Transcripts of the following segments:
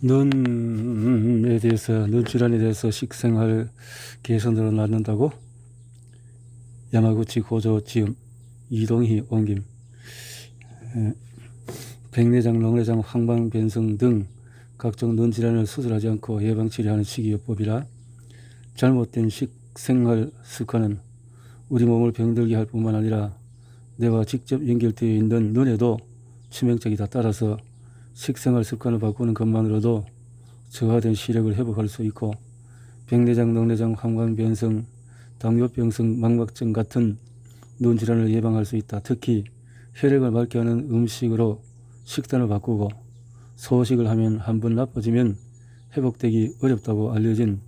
눈에 대해서, 눈 질환에 대해서 식생활 개선으로 낫는다고? 야마구치 고조 지음 이동희 옮김. 백내장, 녹내장, 황반 변성 등 각종 눈 질환을 수술하지 않고 예방 치료하는 식이요법이라 잘못된 식생활 습관은 우리 몸을 병들게 할 뿐만 아니라 뇌와 직접 연결되어 있는 눈에도 치명적이다. 따라서 식생활 습관을 바꾸는 것만으로도 저하된 시력을 회복할 수 있고 백내장, 녹내장, 황반 변성, 당뇨병성 망막증 같은 눈 질환을 예방할 수 있다. 특히 혈액을 맑게 하는 음식으로 식단을 바꾸고 소식을 하면 한번 나빠지면 회복되기 어렵다고 알려진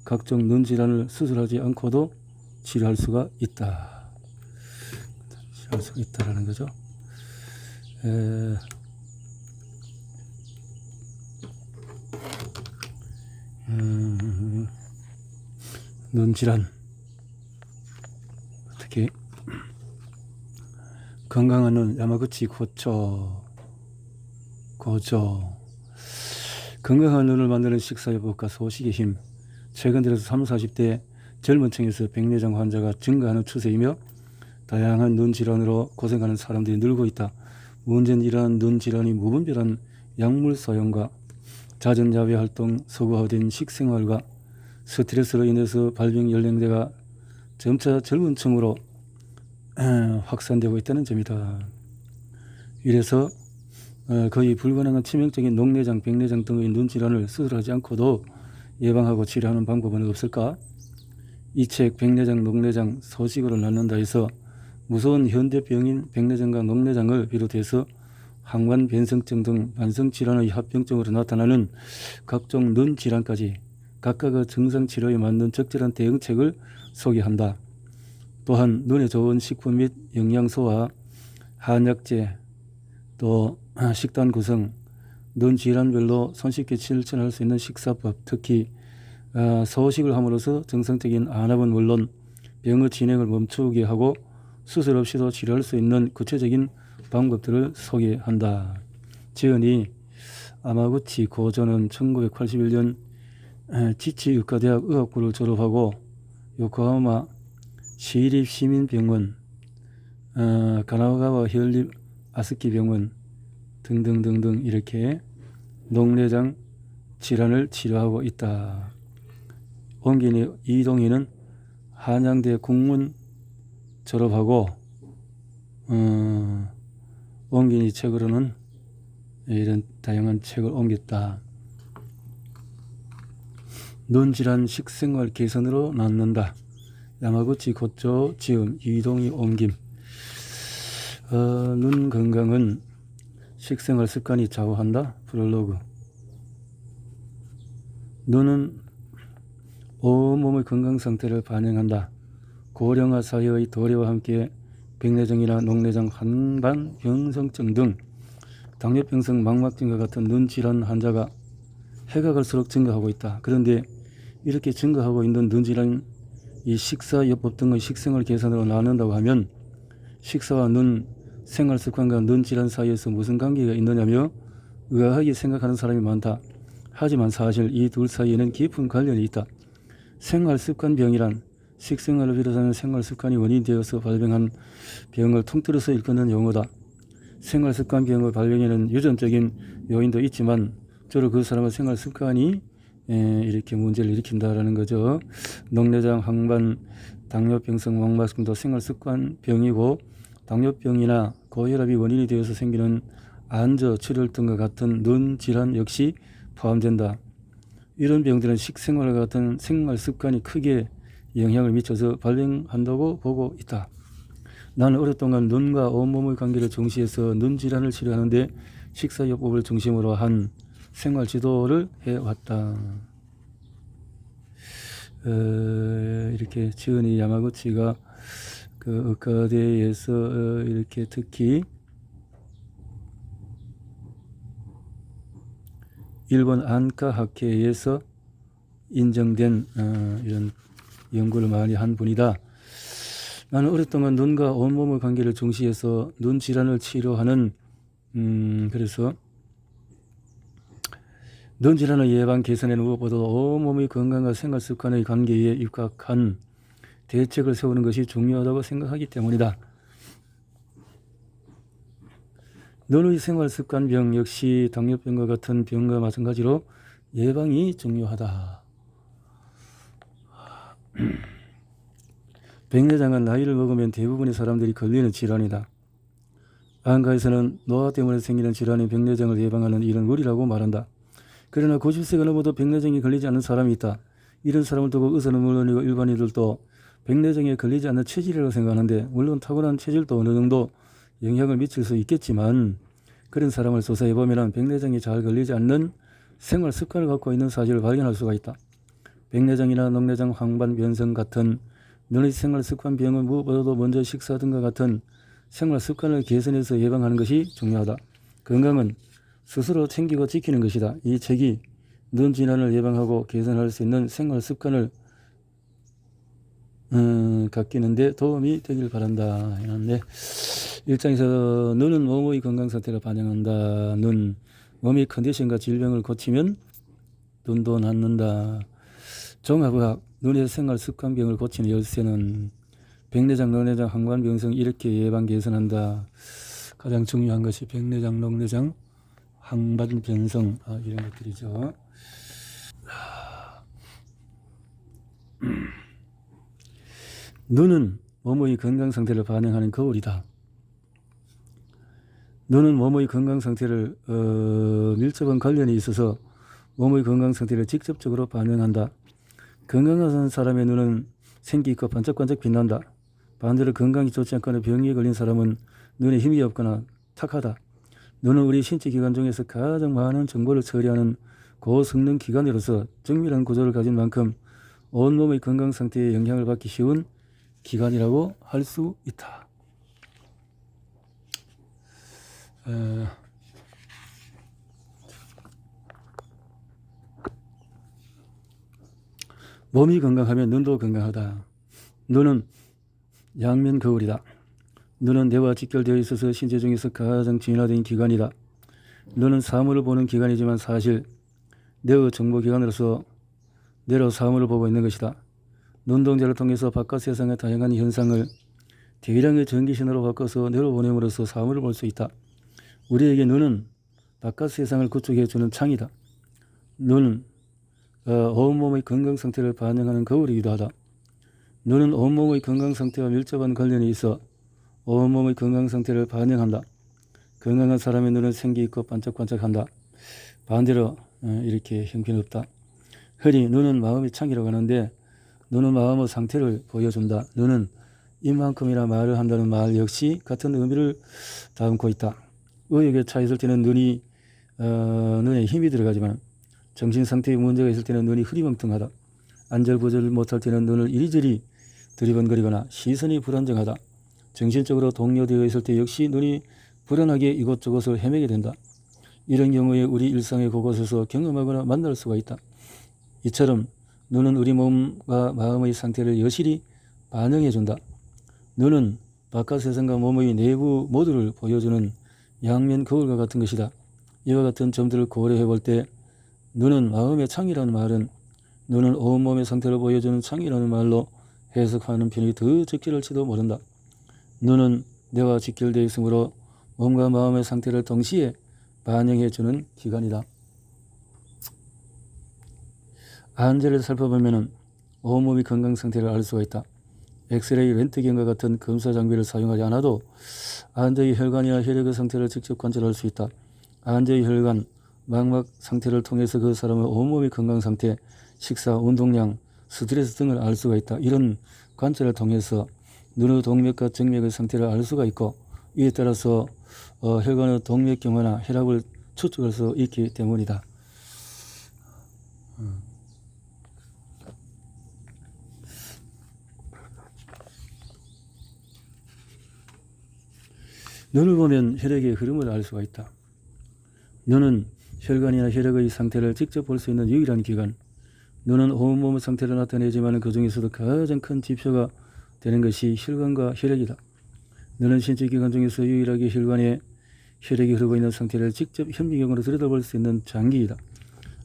각종 눈 질환을 수술하지 않고도 치료할 수가 있다. 치료할 수가 있다라는 거죠. 눈 질환, 특히 건강한 눈, 야마구치 고조. 건강한 눈을 만드는 식사요법과 소식의 힘. 최근 들어서 30, 40대 젊은 층에서 백내장 환자가 증가하는 추세이며 다양한 눈 질환으로 고생하는 사람들이 늘고 있다. 문제는 이러한 눈 질환이 무분별한 약물 사용과 잦은 야외 활동, 서구화된 식생활과 스트레스로 인해서 발병 연령대가 점차 젊은 층으로 확산되고 있다는 점이다. 이래서 거의 불가능한 치명적인 녹내장, 백내장 등의 눈 질환을 수술하지 않고도 예방하고 치료하는 방법은 없을까? 이 책 백내장, 녹내장 소식으로 낫는다 해서 무서운 현대병인 백내장과 녹내장을 비롯해서 항반 변성증 등 만성 질환의 합병증으로 나타나는 각종 눈 질환까지 각각의 증상 치료에 맞는 적절한 대응책을 소개한다. 또한 눈에 좋은 식품 및 영양소와 한약재, 또 식단 구성, 눈 질환별로 손쉽게 실천할 수 있는 식사법, 특히 소식을 함으로써 정상적인 안압은 물론 병의 진행을 멈추게 하고 수술 없이도 치료할 수 있는 구체적인 방법들을 소개한다. 지은이 야마구치 고조는 1981년 지치의과대학 의학부를 졸업하고 요코하마 시립시민병원, 가나가와 혈립 아스키병원 등등등등 이렇게 녹내장 질환을 치료하고 있다. 옮긴이 이동희는 한양대 국문 졸업하고 옮긴이 책으로는 이런 다양한 책을 옮겼다. 눈 질환 식생활 개선으로 낫는다. 야마구치 고조 지음 이동희 옮김. 눈 건강은 식생활 습관이 좌우한다. 프롤로그. 눈은 온몸의 건강 상태를 반영한다. 고령화 사회의 도래와 함께 백내장이나 녹내장, 황반 변성증 등 당뇨병성 망막증과 같은 눈 질환 환자가 해가 갈수록 증가하고 있다. 그런데 이렇게 증가하고 있는 눈 질환, 이 식사요법 등의 식생활 개선으로 나눈다고 하면 식사와 눈 생활 습관과 눈 질환 사이에서 무슨 관계가 있느냐며 의아하게 생각하는 사람이 많다. 하지만 사실 이 둘 사이에는 깊은 관련이 있다. 생활 습관 병이란 식생활을 비롯하는 생활 습관이 원인이 되어서 발병한 병을 통틀어서 일컫는 용어다. 생활 습관 병의 발병에는 유전적인 요인도 있지만 주로 그 사람의 생활 습관이 이렇게 문제를 일으킨다라는 거죠. 녹내장, 황반, 당뇨병성 망막증도 생활 습관 병이고 당뇨병이나 고혈압이 원인이 되어서 생기는 안저, 출혈 등과 같은 눈 질환 역시 포함된다. 이런 병들은 식생활과 같은 생활 습관이 크게 영향을 미쳐서 발병한다고 보고 있다. 나는 오랫동안 눈과 온몸의 관계를 중시해서 눈 질환을 치료하는데 식사요법을 중심으로 한 생활 지도를 해왔다. 이렇게 지은이 야마구치가 그 의과대에서 이렇게 특히 일본 안과학회에서 인정된 이런 연구를 많이 한 분이다. 나는 오랫동안 눈과 온몸의 관계를 중시해서 눈 질환을 치료하는 그래서 눈 질환의 예방 개선에는 무엇보다도 온몸의 건강과 생활 습관의 관계에 입각한 대책을 세우는 것이 중요하다고 생각하기 때문이다. 눈의 생활 습관병 역시 당뇨병과 같은 병과 마찬가지로 예방이 중요하다. 백내장은 나이를 먹으면 대부분의 사람들이 걸리는 질환이다. 안과에서는 노화 때문에 생기는 질환인 백내장을 예방하는 일은 무리라고 말한다. 그러나 90세가 넘어도 백내장이 걸리지 않는 사람이 있다. 이런 사람을 두고 의사는 물론이고 일반인들도 백내장에 걸리지 않는 체질이라고 생각하는데, 물론 타고난 체질도 어느 정도 영향을 미칠 수 있겠지만, 그런 사람을 조사해보면 백내장이 잘 걸리지 않는 생활 습관을 갖고 있는 사실을 발견할 수가 있다. 백내장이나 녹내장, 황반 변성 같은 눈의 생활 습관 병은 무엇보다도 먼저 식사 등과 같은 생활 습관을 개선해서 예방하는 것이 중요하다. 건강은 스스로 챙기고 지키는 것이다. 이 책이 눈 질환을 예방하고 개선할 수 있는 생활 습관을 갖기는데 도움이 되길 바란다. 네. 1장에서 눈은 몸의 건강 상태를 반영한다. 눈, 몸의 컨디션과 질병을 고치면 눈도 낫는다. 종합의학, 눈의 생활 습관병을 고치는 열쇠는 백내장, 녹내장, 황반병성 이렇게 예방 개선한다. 가장 중요한 것이 백내장, 녹내장, 황반병성 이런 것들이죠. 눈은 몸의 건강 상태를 반영하는 거울이다. 눈은 몸의 건강 상태를 밀접한 관련이 있어서 몸의 건강 상태를 직접적으로 반영한다. 건강한 사람의 눈은 생기 있고 반짝반짝 빛난다. 반대로 건강이 좋지 않거나 병에 걸린 사람은 눈에 힘이 없거나 탁하다. 눈은 우리 신체 기관 중에서 가장 많은 정보를 처리하는 고성능 기관으로서 정밀한 구조를 가진 만큼 온몸의 건강 상태에 영향을 받기 쉬운 기관이라고 할 수 있다. 몸이 건강하면 눈도 건강하다. 눈은 양면 거울이다. 눈은 뇌와 직결되어 있어서 신체 중에서 가장 진화된 기관이다. 눈은 사물을 보는 기관이지만 사실 뇌의 정보기관으로서 뇌로 사물을 보고 있는 것이다. 눈동자를 통해서 바깥 세상의 다양한 현상을 대량의 전기신호로 바꿔서 뇌로 보냄으로써 사물을 볼 수 있다. 우리에게 눈은 바깥 세상을 구축해주는 창이다. 눈은 온몸의 건강 상태를 반영하는 거울이기도 하다. 눈은 온몸의 건강 상태와 밀접한 관련이 있어 온몸의 건강 상태를 반영한다. 건강한 사람의 눈은 생기 있고 반짝반짝한다. 반대로 이렇게 형편없다. 흔히 눈은 마음의 창이라고 하는데, 눈은 마음의 상태를 보여준다. 눈은 이만큼이나 말을 한다는 말 역시 같은 의미를 담고 있다. 의욕에 차 있을 때는 눈에 힘이 들어가지만 정신 상태에 문제가 있을 때는 눈이 흐리멍텅하다. 안절부절 못할 때는 눈을 이리저리 두리번거리거나 시선이 불안정하다. 정신적으로 동요되어 있을 때 역시 눈이 불안하게 이곳저곳을 헤매게 된다. 이런 경우에 우리 일상의 곳곳에서 경험하거나 만날 수가 있다. 이처럼 눈은 우리 몸과 마음의 상태를 여실히 반영해준다. 눈은 바깥 세상과 몸의 내부 모두를 보여주는 양면 거울과 같은 것이다. 이와 같은 점들을 고려해 볼 때 눈은 마음의 창이라는 말은 눈은 온몸의 상태를 보여주는 창이라는 말로 해석하는 편이 더 적절할지도 모른다. 눈은 뇌와 직결되어 있으므로 몸과 마음의 상태를 동시에 반영해주는 기관이다. 안제를 살펴보면 온몸의 건강 상태를 알 수가 있다. 엑스레이, 렌트겐과 같은 검사 장비를 사용하지 않아도 안제의 혈관이나 혈액의 상태를 직접 관찰할 수 있다. 안제의 혈관, 망막 상태를 통해서 그 사람의 온몸의 건강 상태, 식사, 운동량, 스트레스 등을 알 수가 있다. 이런 관찰을 통해서 눈의 동맥과 정맥의 상태를 알 수가 있고, 이에 따라서 혈관의 동맥경화나 혈압을 추측할 수 있기 때문이다. 눈을 보면 혈액의 흐름을 알 수가 있다. 눈은 혈관이나 혈액의 상태를 직접 볼 수 있는 유일한 기관. 눈은 온몸의 상태를 나타내지만 그 중에서도 가장 큰 지표가 되는 것이 혈관과 혈액이다. 눈은 신체 기관 중에서 유일하게 혈관에 혈액이 흐르고 있는 상태를 직접 현미경으로 들여다볼 수 있는 장기이다.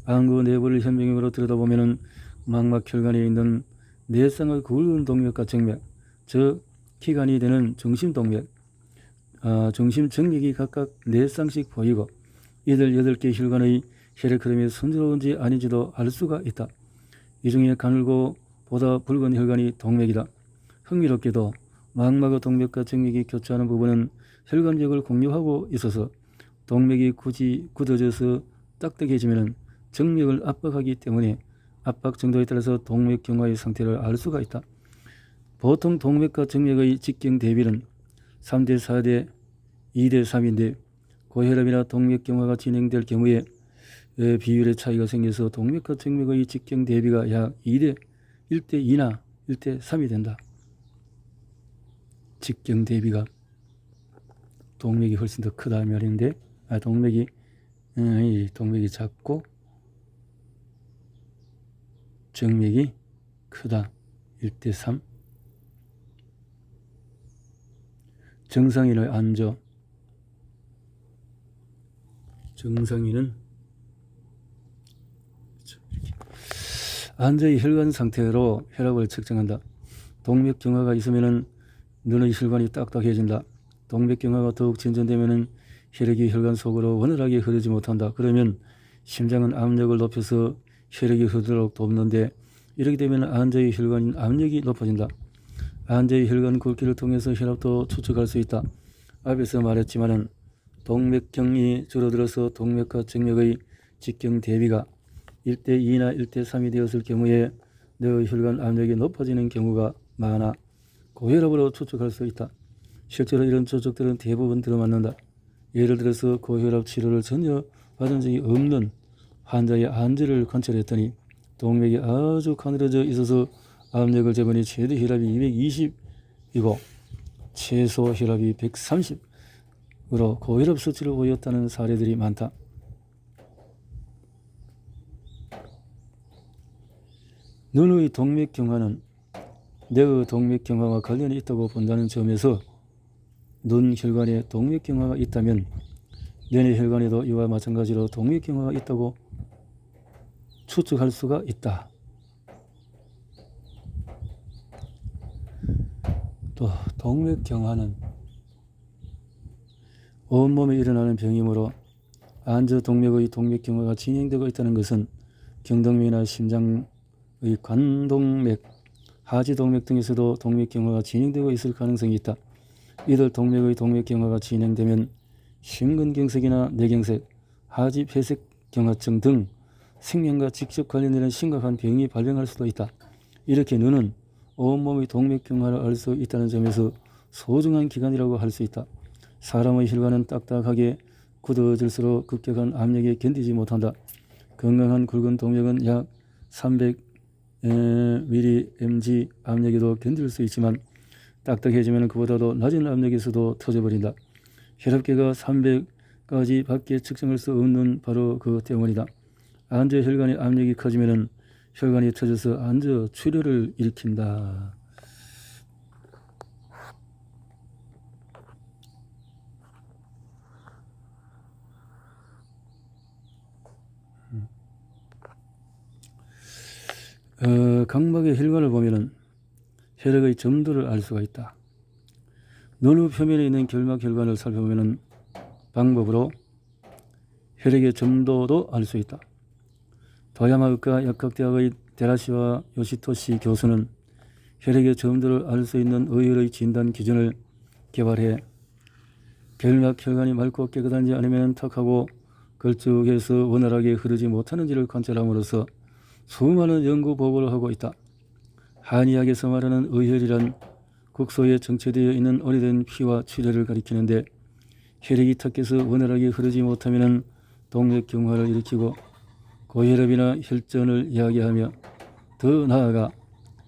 안구 내부를 현미경으로 들여다보면 망막 혈관에 있는 내상의 굵은 동맥과 정맥, 즉 기관이 되는 중심동맥, 중심 정맥이 각각 4쌍씩 보이고 이들 8개 혈관의 혈액 흐름이 순조로운지 아닌지도 알 수가 있다. 이 중에 가늘고 보다 붉은 혈관이 동맥이다. 흥미롭게도 망막의 동맥과 정맥이 교차하는 부분은 혈관벽을 공유하고 있어서 동맥이 굳이 굳어져서 딱딱해지면 정맥을 압박하기 때문에 압박 정도에 따라서 동맥경화의 상태를 알 수가 있다. 보통 동맥과 정맥의 직경 대비는 3대 4대 2대 3인데 고혈압이나 동맥경화가 진행될 경우에 비율의 차이가 생겨서 동맥과 정맥의 직경 대비가 약 2대 1대 2나 1대 3이 된다. 직경 대비가 동맥이 훨씬 더 크다 말인데 동맥이 작고 정맥이 크다 1대 3. 정상인의 안조. 정상인은 안저의 혈관 상태로 혈압을 측정한다. 동맥경화가 있으면 눈의 혈관이 딱딱해진다. 동맥경화가 더욱 진전되면 혈액이 혈관 속으로 원활하게 흐르지 못한다. 그러면 심장은 압력을 높여서 혈액이 흐르도록 돕는데 이렇게 되면 안저의 혈관인 압력이 높아진다. 안저의 혈관 굵기를 통해서 혈압도 추측할 수 있다. 앞에서 말했지만은 동맥경이 줄어들어서 동맥과 정맥의 직경 대비가 1대 2나 1대 3이 되었을 경우에 뇌의 혈관 압력이 높아지는 경우가 많아 고혈압으로 추측할 수 있다. 실제로 이런 추측들은 대부분 들어맞는다. 예를 들어서 고혈압 치료를 전혀 받은 적이 없는 환자의 안저를 관찰했더니 동맥이 아주 가늘어져 있어서 압력을 재보니 최대 혈압이 220이고 최소 혈압이 130으로 고혈압 수치를 보였다는 사례들이 많다. 눈의 동맥경화는 뇌의 동맥경화와 관련이 있다고 본다는 점에서 눈 혈관에 동맥경화가 있다면 뇌 혈관에도 이와 마찬가지로 동맥경화가 있다고 추측할 수가 있다. 또 동맥경화는 온몸에 일어나는 병이므로 안저 동맥의 동맥경화가 진행되고 있다는 것은 경동맥이나 심장의 관동맥, 하지동맥 등에서도 동맥경화가 진행되고 있을 가능성이 있다. 이들 동맥의 동맥경화가 진행되면 심근경색이나 뇌경색, 하지폐색경화증 등 생명과 직접 관련되는 심각한 병이 발병할 수도 있다. 이렇게 눈은 온몸의 동맥경화를 알 수 있다는 점에서 소중한 기관이라고 할 수 있다. 사람의 혈관은 딱딱하게 굳어질수록 급격한 압력에 견디지 못한다. 건강한 굵은 동맥은 약 300mg 압력에도 견딜 수 있지만 딱딱해지면 그보다도 낮은 압력에서도 터져버린다. 혈압계가 300까지 밖에 측정할 수 없는 바로 그 때문이다. 안저 혈관의 압력이 커지면 혈관이 터져서 안저 출혈을 일으킨다. 각막의 혈관을 보면은 혈액의 점도를 알 수가 있다. 눈의 표면에 있는 결막 혈관을 살펴보면 방법으로 혈액의 점도도 알 수 있다. 도야마의과 약학대학의 데라시와 요시토시 교수는 혈액의 점도를 알 수 있는 의열의 진단 기준을 개발해 결막 혈관이 맑고 깨끗한지 아니면 탁하고 걸쭉해서 원활하게 흐르지 못하는지를 관찰함으로써 수많은 연구 보고를 하고 있다. 한의학에서 말하는 의혈이란 국소에 정체되어 있는 오래된 피와 출혈을 가리키는데 혈액이 탁해서 원활하게 흐르지 못하면 동맥경화를 일으키고 고혈압이나 혈전을 이야기하며 더 나아가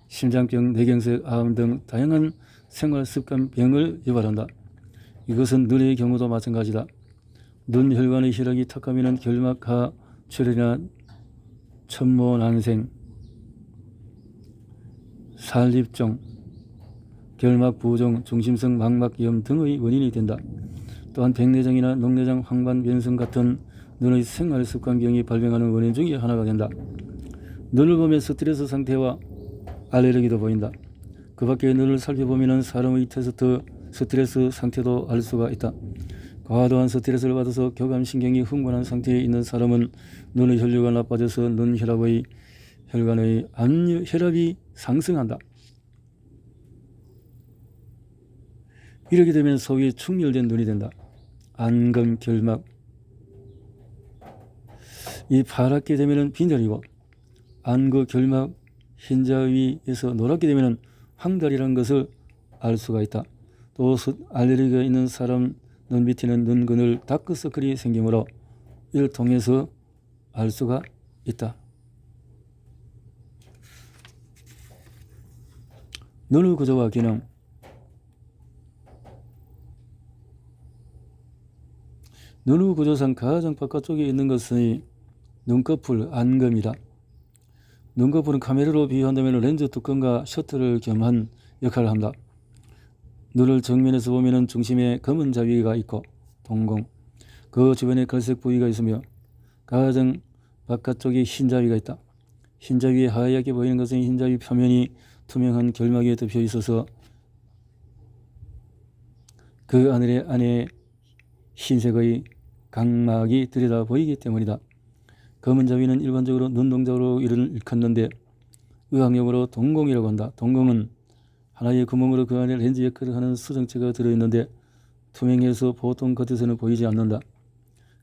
심장병, 뇌경색, 암 등 다양한 생활습관병을 유발한다. 이것은 눈의 경우도 마찬가지다. 눈 혈관의 혈액이 탁하면 결막하 출혈이나 천모난생, 살립종, 결막부종, 중심성 망막염 등의 원인이 된다. 또한 백내장이나 녹내장, 황반변성 같은 눈의 생활 습관경이 발병하는 원인 중에 하나가 된다. 눈을 보면 스트레스 상태와 알레르기도 보인다. 그 밖에 눈을 살펴보면 사람의 테스트 스트레스 상태도 알 수가 있다. 과도한 스트레스를 받아서 교감신경이 흥분한 상태에 있는 사람은 눈의 혈류가 나빠져서 눈혈압의 혈관의 혈압이 상승한다. 이렇게 되면 소위 충혈된 눈이 된다. 안검, 결막. 이 파랗게 되면 빈혈이고 안구, 결막, 흰자 위에서 노랗게 되면 황달이라는 것을 알 수가 있다. 또 알레르기가 있는 사람 눈 밑에는 눈근을 다크서클이 생기므로 이를 통해서 알 수가 있다. 눈의 구조와 기능. 눈의 구조상 가장 바깥쪽에 있는 것은 눈꺼풀, 안검이다. 눈꺼풀은 카메라로 비유한다면 렌즈 뚜껑과 셔터를 겸한 역할을 한다. 눈을 정면에서 보면 중심에 검은 자위가 있고 동공, 그 주변에 갈색 부위가 있으며 가장 바깥쪽에 흰 자위가 있다. 흰 자위에 하얗게 보이는 것은 흰 자위 표면이 투명한 결막에 덮여 있어서 그 안에 흰색의 각막이 들여다 보이기 때문이다. 검은 자위는 일반적으로 눈동자로 일컫는데 의학용어로 동공이라고 한다. 동공은 하나의 구멍으로 그 안에 렌즈 역할을 하는 수정체가 들어있는데 투명해서 보통 겉에서는 보이지 않는다.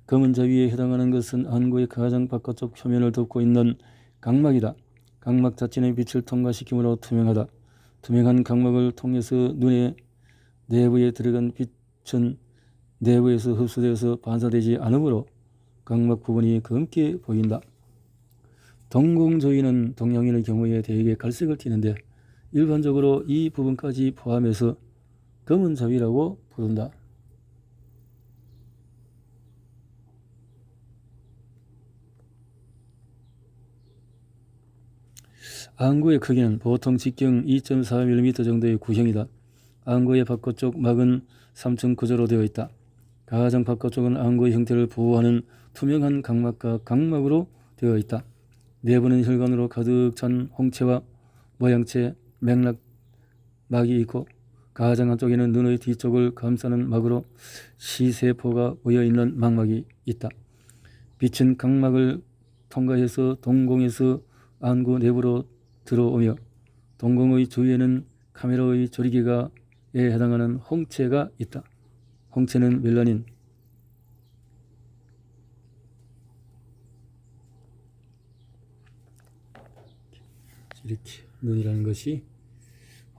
검은 자위에 해당하는 것은 안구의 가장 바깥쪽 표면을 덮고 있는 각막이다. 각막 자체는 빛을 통과시키므로 투명하다. 투명한 각막을 통해서 눈의 내부에 들어간 빛은 내부에서 흡수되어서 반사되지 않으므로 각막 부분이 검게 보인다. 동공조위는 동양인의 경우에 대개 갈색을 띠는데 일반적으로 이 부분까지 포함해서 검은 자위라고 부른다. 안구의 크기는 보통 직경 2.4mm 정도의 구형이다. 안구의 바깥쪽 막은 3층 구조로 되어 있다. 가장 바깥쪽은 안구의 형태를 보호하는 투명한 각막과 각막으로 되어 있다. 내부는 혈관으로 가득 찬 홍채와 모양체, 맥락막이 있고 가장 한쪽에는 눈의 뒤쪽을 감싸는 막으로 시세포가 모여있는 망막이 있다. 빛은 각막을 통과해서 동공에서 안구 내부로 들어오며 동공의 주위에는 카메라의 조리개가에 해당하는 홍채가 있다. 홍채는 멜라닌, 이렇게 눈이라는 것이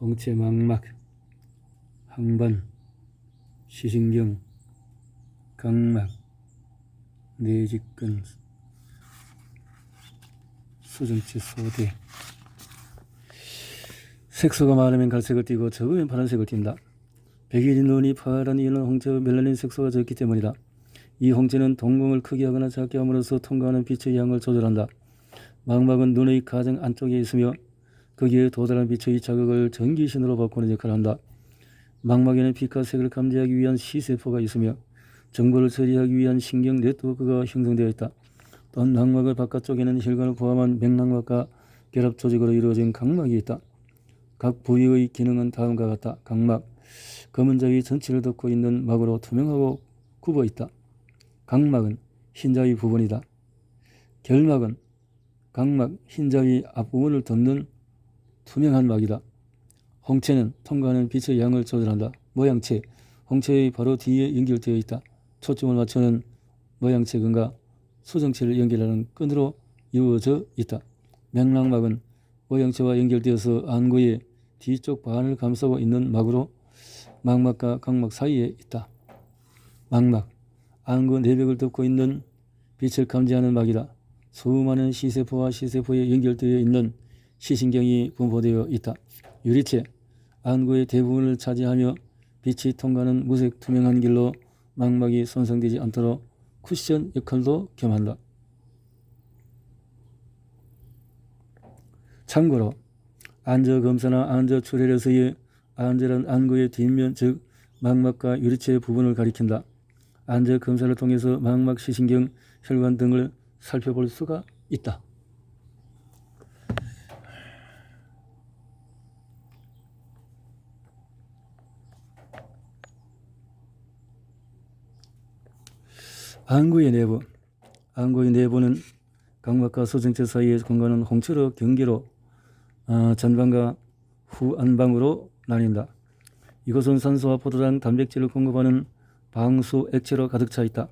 홍채, 망막, 항반, 시신경, 각막, 내직근, 수정체, 소대. 색소가 많으면 갈색을 띠고 적으면 파란색을 띈다. 백일인 눈이 파란 이유는 홍채와 멜라닌 색소가 적기 때문이다. 이 홍채는 동공을 크게 하거나 작게 함으로써 통과하는 빛의 양을 조절한다. 망막은 눈의 가장 안쪽에 있으며 거기에 도달한 빛의 자극을 전기신호로 바꾸는 역할을 한다. 망막에는 빛과 색을 감지하기 위한 시세포가 있으며 정보를 처리하기 위한 신경 네트워크가 형성되어 있다. 또한 망막의 바깥쪽에는 혈관을 포함한 맥락막과 결합 조직으로 이루어진 각막이 있다. 각 부위의 기능은 다음과 같다. 각막, 검은 자위 전체를 덮고 있는 막으로 투명하고 굽어 있다. 각막은 흰자위 부분이다. 결막은 각막, 흰자위 앞부분을 덮는 투명한 막이다. 홍채는 통과하는 빛의 양을 조절한다. 모양체, 홍채의 바로 뒤에 연결되어 있다. 초점을 맞추는 모양체근과 수정체를 연결하는 끈으로 이루어져 있다. 맥락막은 모양체와 연결되어서 안구의 뒤쪽 반을 감싸고 있는 막으로 망막과 각막 사이에 있다. 망막, 안구 내벽을 덮고 있는 빛을 감지하는 막이다. 수많은 시세포와 시세포에 연결되어 있는 시신경이 분포되어 있다. 유리체, 안구의 대부분을 차지하며 빛이 통과하는 무색 투명한 길로 망막이 손상되지 않도록 쿠션 역할도 겸한다. 참고로 안저검사나 안저출혈에서의 안저란 안구의 뒷면 즉 망막과 유리체 부분을 가리킨다. 안저검사를 통해서 망막 시신경 혈관 등을 살펴볼 수가 있다. 안구의 내부. 안구의 내부는 각막과 소정체 사이의 공간은 홍채로 경계로 전방과 후안방으로 나뉜다. 이곳은 산소와 포도당, 단백질을 공급하는 방수 액체로 가득 차 있다.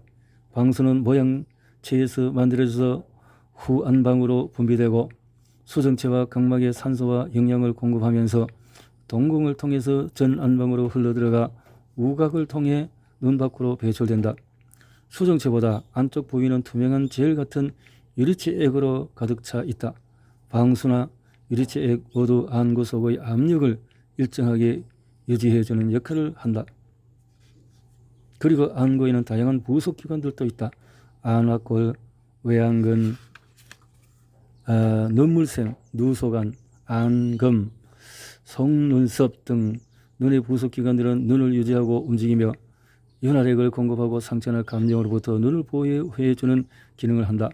방수는 모양체에서 만들어져서 후안방으로 분비되고 소정체와 각막에 산소와 영양을 공급하면서 동공을 통해서 전안방으로 흘러들어가 우각을 통해 눈 밖으로 배출된다. 수정체보다 안쪽 부위는 투명한 젤 같은 유리체액으로 가득 차 있다. 방수나 유리체액 모두 안구 속의 압력을 일정하게 유지해주는 역할을 한다. 그리고 안구에는 다양한 부속기관들도 있다. 안압골, 외안근, 눈물샘, 누소관, 안검, 속눈썹 등 눈의 부속기관들은 눈을 유지하고 움직이며 윤활액을 공급하고 상처나 감정으로부터 눈을 보호해주는 기능을 한다.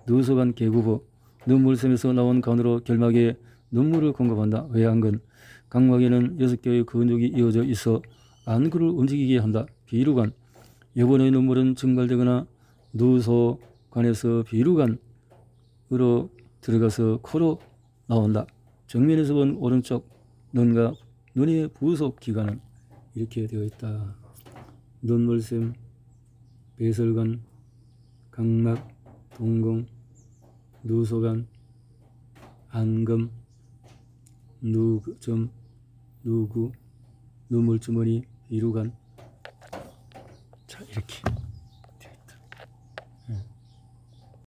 누소관 계구부, 눈물샘에서 나온 관으로 결막에 눈물을 공급한다. 외안근, 각막에는 6개의 근육이 이어져 있어 안구를 움직이게 한다. 비루관, 여분의 눈물은 증발되거나 누소관에서 비루관으로 들어가서 코로 나온다. 정면에서 본 오른쪽 눈과 눈의 부속기관은 이렇게 되어 있다. 눈물샘, 배설관, 각막, 동공, 누소관, 안검, 누점, 누구, 눈물주머니, 비루관. 자, 이렇게